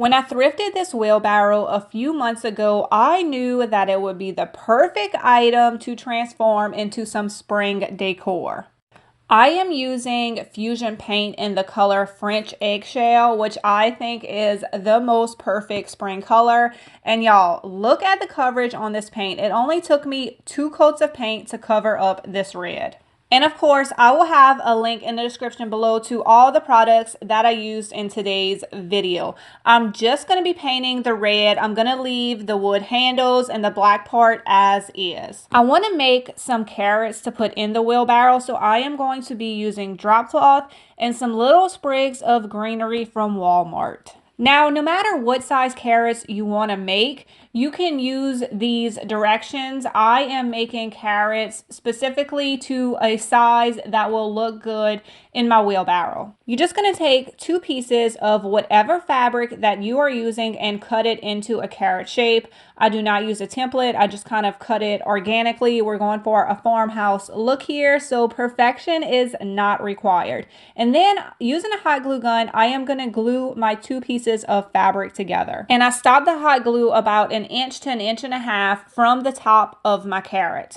When I thrifted this wheelbarrow a few months ago, I knew that it would be the perfect item to transform into some spring decor. I am using Fusion paint in the color French Eggshell, which I think is the most perfect spring color. And y'all, look at the coverage on this paint. It only took me 2 coats of paint to cover up this red. And of course, I will have a link in the description below to all the products that I used in today's video. I'm just going to be painting the red. I'm going to leave the wood handles and the black part as is. I want to make some carrots to put in the wheelbarrow, so I am going to be using drop cloth and some little sprigs of greenery from Walmart. Now, no matter what size carrots you want to make, you can use these directions. I am making carrots specifically to a size that will look good in my wheelbarrow. You're just going to take 2 pieces of whatever fabric that you are using and cut it into a carrot shape. I do not use a template. I just kind of cut it organically. We're going for a farmhouse look here, so perfection is not required. And then using a hot glue gun, I am going to glue my 2 pieces of fabric together. And I stopped the hot glue about an inch to 1.5 inches from the top of my carrot.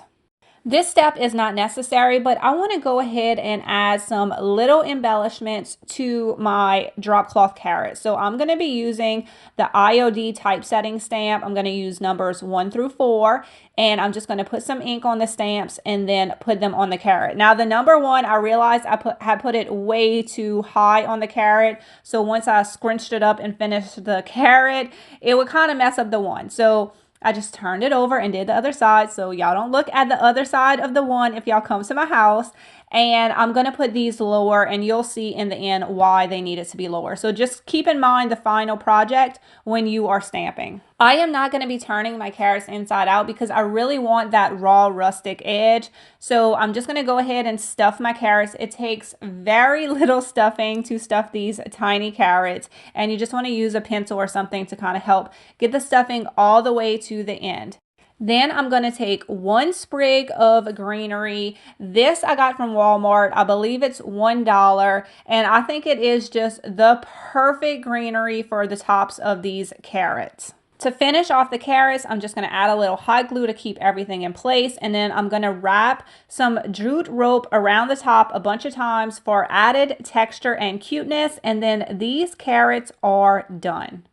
This step is not necessary, but I want to go ahead and add some little embellishments to my drop cloth carrot. So I'm going to be using the IOD typesetting stamp. I'm going to use numbers 1 through 4, and I'm just going to put some ink on the stamps and then put them on the carrot. Now the number 1, I realized I had put it way too high on the carrot. So once I scrunched it up and finished the carrot, it would kind of mess up the 1. So I just turned it over and did the other side, so y'all don't look at the other side of the 1 if y'all come to my house. And I'm going to put these lower, and you'll see in the end why they needed to be lower. So just keep in mind the final project when you are stamping. I am not going to be turning my carrots inside out because I really want that raw rustic edge. So I'm just going to go ahead and stuff my carrots. It takes very little stuffing to stuff these tiny carrots, and you just want to use a pencil or something to kind of help get the stuffing all the way to the end. Then I'm going to take 1 sprig of greenery. This I got from Walmart. I believe it's $1, and I think it is just the perfect greenery for the tops of these carrots. To finish off the carrots, I'm just going to add a little hot glue to keep everything in place, and then I'm going to wrap some jute rope around the top a bunch of times for added texture and cuteness, and then these carrots are done.